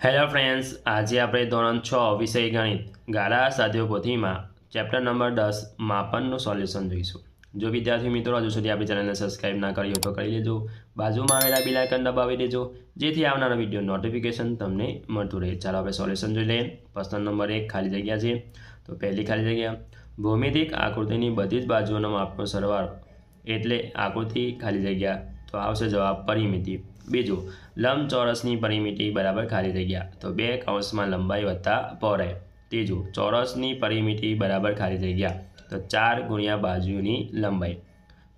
Hello friends, આજે આપણે ધોરણ 6 વિષય ગણિત ગાળા સાધ્યો પોથીમાં ચેપ્ટર નંબર 10 માપનનું સોલ્યુશન જોઈશું। જો વિદ્યાર્થી મિત્રો હજુ સુધી આપણી ચેનલને સબસ્ક્રાઇબ ના કરી હોય તો કરી લેજો, બાજુમાં આવેલા બેલ આઇકન દબાવી દેજો જેથી આવનારા વિડીયો નોટિફિકેશન તમને મળતું રહે। ચાલો આપણે સોલ્યુશન જોઈ લઈએ। પ્રશ્ન નંબર 1 ખાલી જગ્યા છે, તો પહેલી ખાલી જગ્યા ભૌમિતિક આકૃતિની બધી જ બાજુઓનો માપનો સરવાળો એટલે આકૃતિ ખાલી જગ્યા, તો આવશે જવાબ પરિમિતિ। बीजू लंबचौरसनी परिमिति बराबर खाली जग्या, तो 2 कौंसमां लंबाई वत्ता पहोळाई। तीजू चौरसनी परिमिति बराबर खाली जग्या, तो 4 गुणिया बाजुनी लंबाई।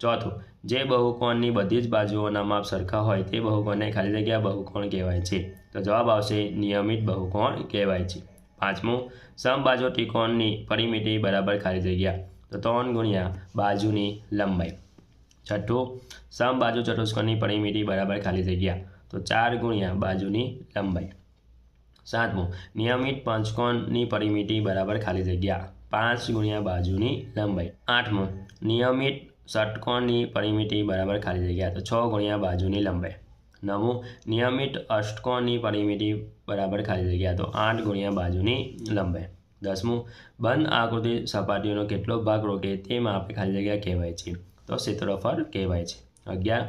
चौथुं जे बहुकोणनी बधी ज बाजुओना माप सरखा होय ते बहुकोणने खाली जग्या बहुकोण कहेवाय छे, तो जवाब आवशे नियमित बहुकोण कहेवाय छे। पांचमું समबाजु त्रिकोणनी परिमिति बराबर खाली जग्या, तो 3 गुणिया बाजुनी लंबाई। छठ्ठું समबाजु चतुष्कोणनी परिमिति बराबर खाली जग्या, तो 4 गुणिया बाजुनी लंबाई। सातमुं नियमित पंचकोणनी परिमिति बराबर खाली जग्या, 5 गुणिया बाजुनी लंबाई। आठमुं नियमित षटकोणनी परिमिति बराबर खाली जग्या, तो 6 गुणिया बाजुनी लंबाई। नवमुं नियमित अष्टकोणनी परिमिति बराबर खाली जग्या, तो 8 गुणिया बाजुनी लंबाई। दसमुं बंध आकृति सपाटीओनो केटलो भाग रोके ते मापे खाली जग्या कहेवाय छे, तो क्षेत्रफळ कहेवाय छे। 11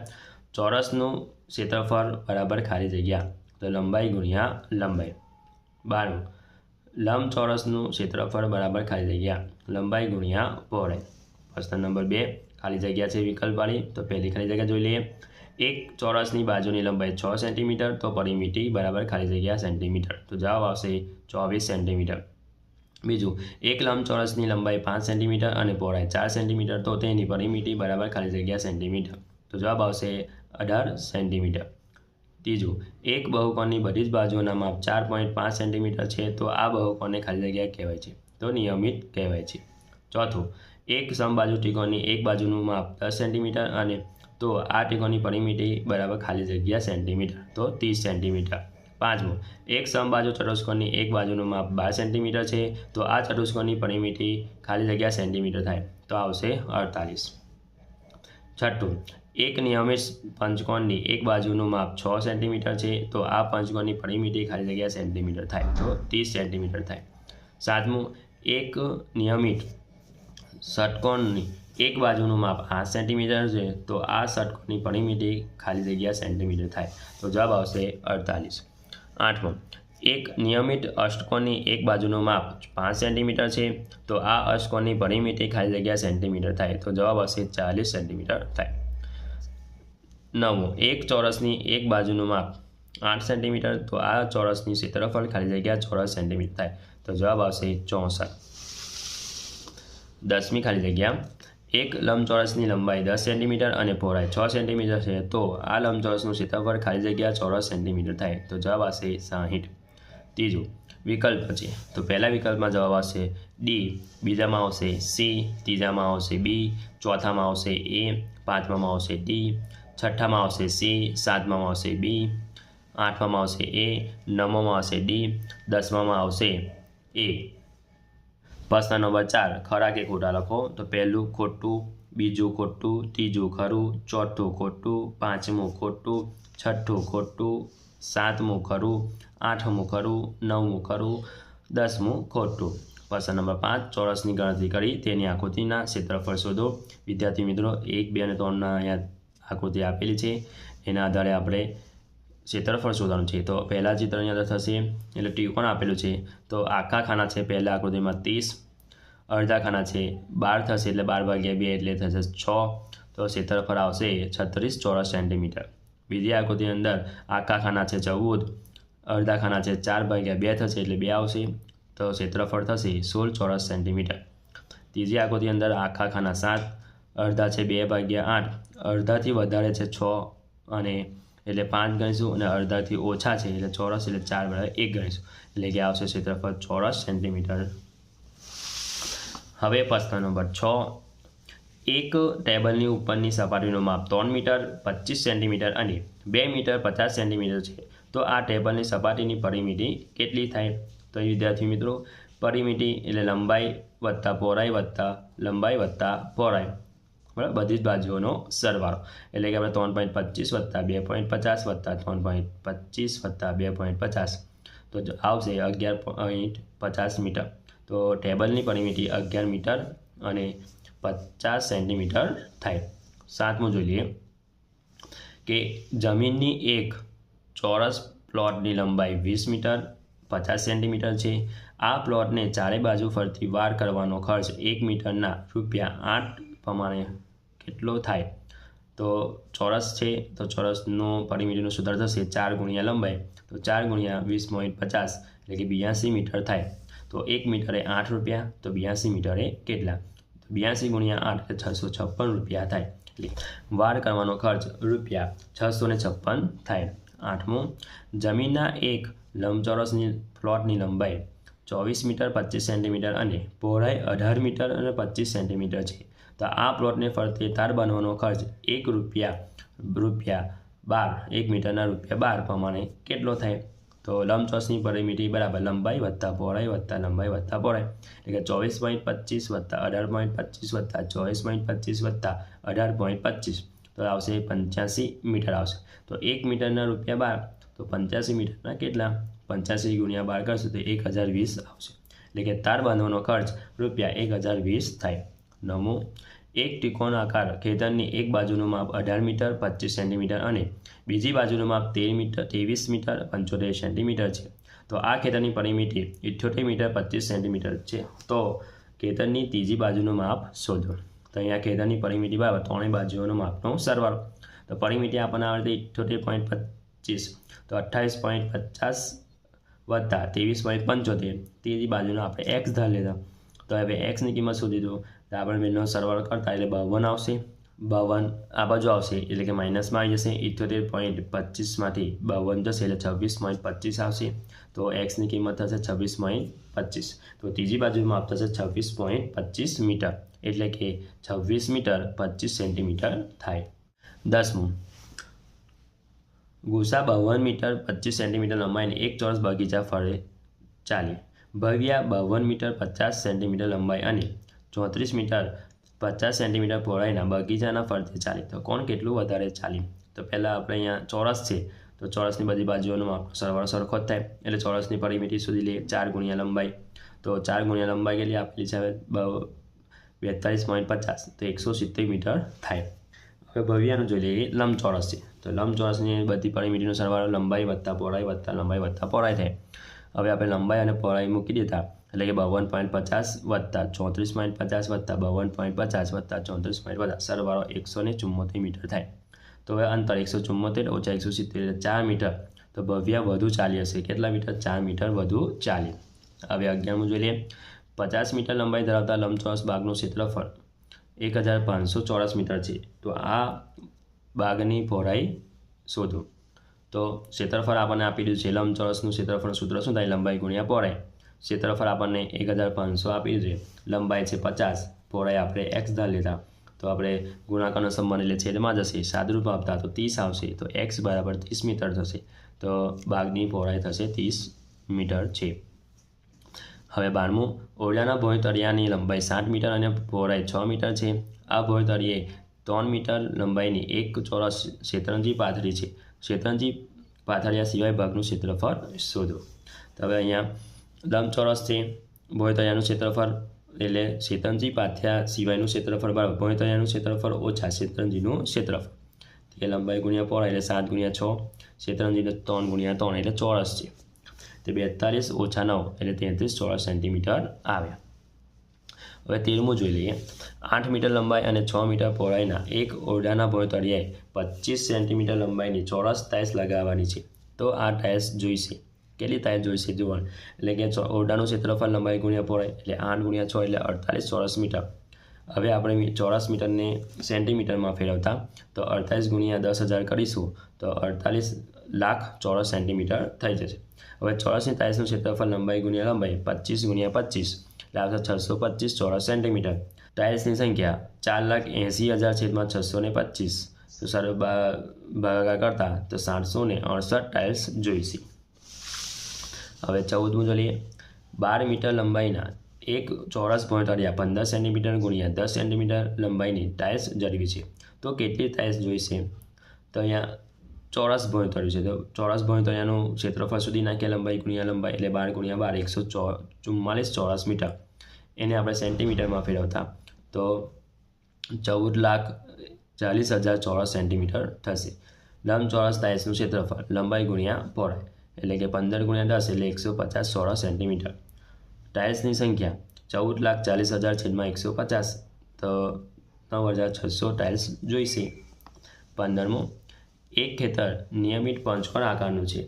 चौरसનું क्षेत्रफळ बराबर खाली जग्या, तो लंबाई गुणिया लंबाई। 12 लंबचौरसનું क्षेत्रफळ बराबर खाली जग्या, लंबाई गुणिया पહોળાઈ। प्रश्न नंबर 2 खाली जग्या છે વિકલ્પવાળી, तो पहली खाली जग्या જોઈ લઈએ। एक चौरसनी बाजुनी लंबाई 6 सेंटीमीटर, तो परिमिति बराबर खाली जग्या सेंटीमीटर, तो जवाब आवशे 24 सेंटीमीटर। बीजू एक लंबचौरसनी लंबाई 5 सेंटीमीटर और पહોળાઈ 4 सेंटीमीटर, तो तेनी परिमिति बराबर खाली जग्या सेंटीमीटर, तो जवाब आवशे 18 सेंटीमीटर। तीजू एक बहुकोणनी बधी ज बाजुओना माप 4.5 सेंटीमीटर है, तो आ बहुकोणने खाली जग्या कहेवाय छे, तो नियमित कहेवाय छे। चौथुं एक समबाजु त्रिकोणनी एक बाजुनुं माप 10 सेंटीमीटर और तो आ त्रिकोणनी परिमिति बराबर खाली जग्या सेंटीमीटर, तो 30 सेंटीमीटर। पांचमुं एक समबाजु चतुष्कोणनी एक बाजुनुं माप 12 सेंटीमीटर है, तो आ चतुष्कोणनी परिमिति खाली जग्या सेंटीमीटर थाय, तो आवशे 48। छठ्ठुं एक नियमित पंचकोणनी एक बाजुनुं माप 6 सेंटीमीटर है, तो आ पंचकोणनी परिमिति खाली जग्या सेंटीमीटर थाय, तो 30 सेंटीमीटर थाय। सातमुं एक नियमित षटकोणनी एक बाजुनुं माप 8 सेंटीमीटर है, तो आ षटकोणनी परिमिति खाली जग्या सेंटीमीटर थाय, तो जवाब आवशे 48। आठमું एक नियमित अष्टकोणनी एक बाजुनुं माप 5 सेंटीमीटर है, तो आ अष्टकोणनी परिमिति खाली जग्या सेंटीमीटर थाय, तो जवाब आवशे 40 सेंटीमीटर थाय। नवमुं एक चौरसनी एक बाजुनुं माप 8 सेंटीमीटर, तो आ चौरसनी क्षेत्रफळ खाली जग्या चौरस सेंटीमीटर थाय, तो जवाब आवशे 64। 10મી खाली जग्या एक लंबचौरसनी लंबाई 10 सेंटीमीटर और पહોળાઈ 6 सेंटीमीटर है, तो आ लंबचौरसનું क्षेत्रफळ खाली जग्या चौरस सेंटीमीटर थाय, तो जवाब आवशे 60। तीजू विकल्प है, तो पहला विकल्प में जवाब आवशे डी, बीजा में आवशे सी, तीजा में आवशे बी, चौथा में आवशे ए, पांचमा में आवशे डी, छठ्ठा में आवशे सी, सातमा में आवशे बी, आठमा में आवशे ए, नवमा में आवशे डी, 10मा में आवशे ए। प्रश्न नंबर 4 खरा के खोटा लखो, तो पहलू खोटू, बीजू खोटू, तीजू खरू, चौथुं खोटू, पांचमું खोटू, छठ्ठું खोटू, सातमुं खरू, आठमुं खरू, नवमुं खरू, 10મું खोटू। प्रश्न नंबर 5 चौरसनी गणतरी करी तेनी आकृतिना क्षेत्रफळ शोधो। विद्यार्थी मित्रों 1, 2 અને 3 अहींया आकृति आपेली है, एना आधारे आपणे क्षेत्रफळ शोधवानुं छे। तो पहला चित्रनी अंदर थशे एटले त्रिकोण आपेलुं छे, तो आखा खाना है पहला आकृतिमां 30, अर्धा खाना है 12 थशे एटले 12 भाग्या 2 एटले थशे 6, तो क्षेत्रफळ आवशे 36 चौरस सेंटीमीटर। बीजी आकृति अंदर आखा खाना है 14, अर्धा खाना है 4 भाग्या 2 थशे एटले 2 आवशे, तो क्षेत्रफळ थशे 16 चौरस सेंटीमीटर। तीजी आकृति अंदर आखा खाना 7, अर्धा है 2 भाग्या 8, अर्धाथी वधारे है 6 अने एटले 5 गणीशुं अने अर्धाथी ओछा है एटले चौरस एटले 4 बराबर 1 गणीशुं, एटले कि आवशे क्षेत्रफळ चौरस सेंटीमीटर। हवे प्रश्न नंबर 6 एक टेबलनी उपरनी सपाटीनुं माप 3 मीटर 25 सेंटीमीटर और 2 मीटर 50 सेंटीमीटर है, तो आ टेबलनी सपाटीनी परिमिति केटली थाय? तो विद्यार्थी मित्रों परिमिति एटले लंबाई वत्ता पહોળાઈ वत्ता लंबाई वत्ता पહોળાઈ, बराबर बधी ज बाजुओनो सरवाळो, एटले कि आपणे 3.25 वत्ता 2.50 वत्ता 3.25 वत्ता 2.50, તો આવશે 11.50 મીટર. તો ટેબલની પરિમિતિ 11 મીટર અને 50 સેન્ટીમીટર થાય. 7મું જોઈ લઈએ કે જમીનની એક ચોરસ પ્લોટની લંબાઈ 20 મીટર 50 સેન્ટીમીટર છે. આ પ્લોટને ચારે બાજુ ફરતી વાર કરવાનો ખર્ચ 1 મીટરના ₹8 પ્રમાણે કેટલો થાય? તો ચોરસ છે તો ચોરસનો પરિમિતિનું સૂત્ર થશે 4 ગુણ્યા લંબાઈ, તો 4 ગુણ્યા 20.50 એટલે કે 82 મીટર થાય. તો 1 મીટરે ₹8, તો 82 મીટરે કેટલા? તો 82 ગુણ્યા 8 એટલે ₹656 થાય. એટલે વાર કરવાનો ખર્ચ ₹656 થાય. 8મું, જમીનના એક લંબચોરસની પ્લોટની લંબાઈ 24 મીટર 25 સેન્ટીમીટર અને પહોળાઈ 18 મીટર અને 25 સેન્ટીમીટર છે. તો આ પ્લોટને ફરતે તાર બાંધવાનો ખર્ચ ₹1 મીટરના ₹12 પ્રમાણે કેટલો થાય? તો લંબચોરસની પરિમિતિ બરાબર લંબાઈ વત્તા પહોળાઈ વત્તા લંબાઈ વત્તા પહોળાઈ એટલે કે 24.25 વત્તા 18.25 વત્તા 24.25 વત્તા 18.25 તો આવશે 85 મીટર આવશે. તો 1 મીટરના ₹12 તો 85 મીટરના કેટલા? 85 ગુણ્યા 12 કરશું તો 1020 આવશે. એટલે કે તાર બાંધવાનો ખર્ચ ₹1020 થાય. 9મું, એક ત્રિકોણાકાર ખેતરની એક બાજુનું માપ 18 મીટર 25 સેન્ટીમીટર અને બીજી બાજુનું માપ 23 મીટર 75 સેન્ટીમીટર છે. તો આ ખેતરની પરિમિતિ 78 મીટર 25 સેન્ટીમીટર છે. તો ખેતરની ત્રીજી બાજુનું માપ શોધો. તો અહીંયા ખેતરની પરિમિતિ બરાબર ત્રણેય બાજુઓનો માપનો સરવાળો. તો પરિમિતિ આપણને આવે છે 78.25 તો 28.50 વત્તા 23.75 ત્રીજી બાજુનો આપણે એક્સ ધાર લીધા. તો હવે એક્સની કિંમત શોધી દો. તો આપણે બેનો સરવાળો કરતા એટલે 52 આવશે. 52 આ બાજુ આવશે એટલે કે માઇનસમાં આવી જશે. 78.25માંથી 52 જશે એટલે 26.25 આવશે. તો એક્સની કિંમત થશે 26.25. તો ત્રીજી બાજુમાં માપ થશે 26.25 મીટર એટલે કે 26 મીટર 25 સેન્ટીમીટર થાય. 10મું, ગુસા 52 મીટર 25 સેન્ટીમીટર લંબાઈને એક ચોરસ બગીચા ફરે ચાલી. ભવ્યા 52 મીટર 50 સેન્ટીમીટર લંબાઈ અને 34 મીટર 50 સેન્ટીમીટર પહોળાઈના બગીચાના ફરતે ચાલી. તો કોણ કેટલું વધારે ચાલી? તો પહેલાં આપણે અહીંયા ચોરસ છે તો ચોરસની બધી બાજુઓનો માપનો સરવાળો સરખો જ થાય. એટલે ચોરસની પરિમિતિ શોધી લઈએ. 4 ગુણ્યા લંબાઈ, તો 4 ગુણ્યા લંબાઈ કેટલી આપેલી છે? 42.50 તો 170 મીટર થાય. હવે ભવ્યાનું જોઈ લઈએ. લંબચોરસ છે તો લંબચોરસની બધી પરિમિતિનો સરવાળો લંબાઈ વત્તા પહોળાઈ વત્તા લંબાઈ વત્તા પહોળાઈ થાય. હવે આપણે લંબાઈ અને પહોળાઈ મૂકી દીધા એટલે કે 52.50 વત્તા 34.50 વત્તા 52.50 વત્તા 34.50 સરવાળો 174 મીટર થાય. તો હવે અંતર 174 ઓછા 170 એટલે 4 મીટર. તો ભવ્યા વધુ ચાલી હશે. કેટલા મીટર? 4 મીટર વધુ ચાલી. હવે 11મું જોઈ લઈએ. 50 મીટર લંબાઈ ધરાવતા લંબચોરસ બાગનું ક્ષેત્રફળ 1500 ચોરસ મીટર છે. તો આ બાગની પહોળાઈ શોધો. તો ક્ષેત્રફળ આપણને આપી દીધું છે. લંબચોરસનું ક્ષેત્રફળનું સૂત્ર શું થાય? લંબાઈ ગુણ્યા પહોળાઈ. ક્ષેત્રફળ આપણને 1500 આપી દીધું છે. લંબાઈ છે 50, પહોળાઈ આપણે એક્સ ધાર લીધા. તો આપણે ગુણાકારનો સંબંધ એટલે છેદમાં જશે. સાદુરૂપ આપતા તો 30 આવશે. તો એક્સ બરાબર 30 મીટર થશે. તો બાગની પહોળાઈ થશે 30 મીટર છે. હવે 12મું, ઓરડાના ભોંયતળિયાની લંબાઈ 60 મીટર અને પહોળાઈ 6 મીટર છે. આ ભોંયતળિયે 3 મીટર લંબાઈની એક ચોરસ શેતરંજી પાથરી છે. શેતરંજી પાથરિયા સિવાય ભાગનું ક્ષેત્રફળ શોધો. તો હવે અહીંયા લંબચોરસ છે, ભોંયતળિયાનું ક્ષેત્રફળ એટલે શેતરંજી પાથર્યા સિવાયનું ક્ષેત્રફળ બરાબર ભોંયતળિયાનું ક્ષેત્રફળ ઓછા શેતરંજીનું ક્ષેત્રફળ. તે લંબાઈ ગુણ્યા પહોળાઈ એટલે 7 ગુણ્યા 6, શેતરંજી એટલે 3 ગુણ્યા 3 એટલે ચોરસ છે. તે 42 ઓછા 9 એટલે 33 ચોરસ સેન્ટીમીટર આવે. હવે 13મું જોઈ લઈએ. 8 મીટર લંબાઈ અને 6 મીટર પહોળાઈના એક ઓરડાના ભોંયતળિયે 25 સેન્ટીમીટર લંબાઈની ચોરસ ટાઇલ્સ લગાવવાની છે. તો આ ટાઇલ્સ જોઈશે. કેટલી ટાઇલ્સ જોઈશે જોવાનું એટલે કે ઓરડાનું ક્ષેત્રફળ લંબાઈ ગુણ્યા પહોળાઈ એટલે 8 ગુણ્યા 6 એટલે 48 ચોરસ મીટર. હવે આપણે ચોરસ મીટરને સેન્ટીમીટરમાં ફેરવતા તો 48 ગુણ્યા 10,000 કરીશું તો 48 લાખ ચોરસ સેન્ટીમીટર થઈ જશે. હવે ચોરસની ટાઇલ્સનું ક્ષેત્રફળ લંબાઈ ગુણ્યા લંબાઈ 25 ગુણ્યા 25 એટલે આવશે 625 ચોરસ સેન્ટીમીટર. ટાઇલ્સની સંખ્યા 4,80,000/625 તો સર ભાગાકાર કરતા તો 768 ટાઇલ્સ જોઈશે. હવે 14મું જોઈએ. 12 મીટર લંબાઈના એક ચોરસ ભોંયતળિયા 15 સેન્ટીમીટર ગુણ્યા 10 સેન્ટીમીટર લંબાઈની ટાઇલ્સ જડવી છે. તો કેટલી ટાઇલ્સ જોઈશે? તો અહીંયા ચોરસ ભોંયતળિયું છે. તો ચોરસ ભોંયતળિયાનું ક્ષેત્રફળ સુધી નાખીએ લંબાઈ ગુણ્યા લંબાઈ એટલે 12 × 12 144 ચોરસ મીટર. એને આપણે સેન્ટીમીટરમાં ફેરવતા તો 14,40,000 ચોરસ સેન્ટીમીટર થશે. લંબચોરસ ટાઇલ્સનું ક્ષેત્રફળ લંબાઈ ગુણ્યા પહોળાઈ એટલે કે 15 × 10 એટલે 150 ચોરસ સેન્ટીમીટર. ટાઇલ્સની સંખ્યા 14,40,000/150 તો 9,600 ટાઇલ્સ જોઈશે. 15મું, એક ખેતર નિયમિત પંચકોણ આકારનું છે.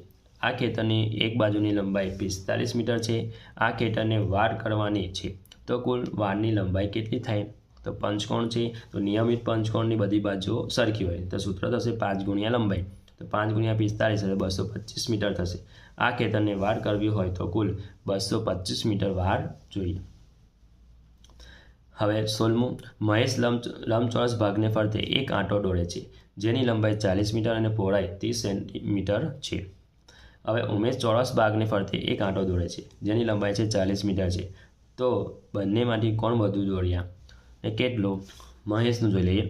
આ ખેતરની એક બાજુની લંબાઈ 45 મીટર છે. આ ખેતરને વાડ કરવાની છે તો કુલ વાડની લંબાઈ કેટલી થાય? તો પંચકોણ છે તો નિયમિત પંચકોણની બધી બાજુઓ સરખી હોય તો સૂત્ર થશે 5 × લંબાઈ. તો 5 × 45 એટલે 225 મીટર થશે. આ ખેતરને વાડ કરવી હોય તો કુલ 225 મીટર વાડ જોઈએ. હવે 16મું, મહેશ લંબચોરસ ભાગને ફરતે એક આંટો દોરે છે જેની લંબાઈ 40 મીટર અને પહોળાઈ 30 સેન્ટીમીટર છે. હવે ઉમેશ ચોરસ ભાગને ફરતે એક આંટો દોરે છે જેની લંબાઈ છે 40 મીટર છે. તો બંનેમાંથી કોણ વધુ દોડ્યા એ કેટલું? મહેશનું જોઈ લઈએ.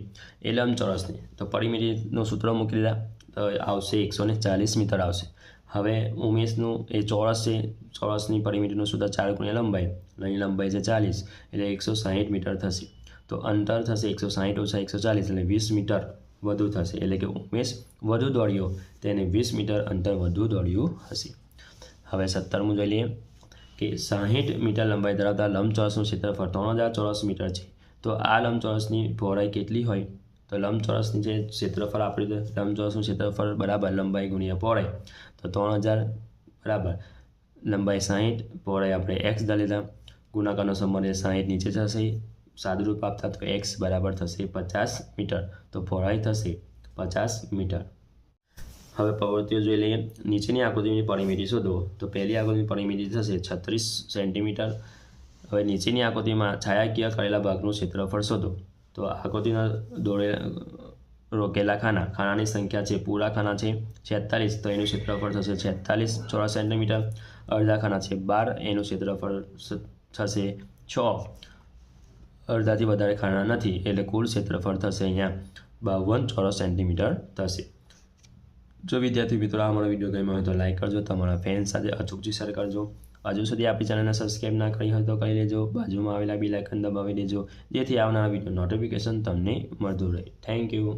એ લંબચોરસને તો પરિમિતિનું સૂત્ર મૂકી દીધા તો આવશે 140 મીટર આવશે. હવે ઉમેશનું એ ચોરસ છે, ચોરસની પરિમિતિનું સૂત્ર 4 × લંબાઈ, એની લંબાઈ છે 40 એટલે 160 મીટર થશે. તો અંતર થશે 160 - 140 એટલે 20 મીટર વધુ થશે. એટલે કે ઉમેશ વધુ દોડ્યો તેને 20 મીટર અંતર વધુ દોડ્યું હશે. હવે 17મું જોઈ લઈએ કે 60 મીટર લંબાઈ ધરાવતા લંબચોરસનું ક્ષેત્રફળ 3000 ચોરસ મીટર છે. તો આ લંબચોરસની પહોળાઈ કેટલી હોય? તો લંબચોરસની જે ક્ષેત્રફળ આપણે લંબચોરસનું ક્ષેત્રફળ બરાબર લંબાઈ ગુણ્યા પહોળાઈ તો 3000 બરાબર લંબાઈ 60, પહોળાઈ આપણે x લીધા, ગુણાકારનો સંબંધ 60 નીચે થશે, સાદુરૂપ આપતા તો x બરાબર થશે 50 મીટર. તો પહોળાઈ થશે 50 મીટર. હવે પ્રવૃત્તિઓ જોઈ લઈએ. નીચેની આકૃતિની પરિમિતિ શોધો. તો પહેલી આકૃતિની પરિમિતિ થશે 36 સેન્ટીમીટર. હવે નીચેની આકૃતિમાં છાયાકીય કરેલા ભાગનું ક્ષેત્રફળ શોધો. તો આકૃતિના રોકેલા ખાનાની સંખ્યા છે, પૂરા ખાના છે 46 તો એનું ક્ષેત્રફળ થશે 46 ચોરસ સેન્ટીમીટર. અડધા ખાના છે 12 એનું ક્ષેત્રફળ થશે 6. અડધાથી વધારે ખાના નથી એટલે કુલ ક્ષેત્રફળ થશે અહીંયા 52 ચોરસ સેન્ટીમીટર થશે. જો વિદ્યાર્થી મિત્રો આ મારો વિડીયો ગમ્યો હોય તો લાઈક કરજો, તમારા ફ્રેન્ડ સાથે અચૂકથી શેર કરજો. હજુ સુધી આપણી ચેનલને સબસ્ક્રાઈબ ના કરી હોય તો કરી લેજો. બાજુમાં આવેલા બેલ આઇકન દબાવી દેજો જેથી આવનારા વિડીયો નોટિફિકેશન તમને મળતું રહે. Thank you.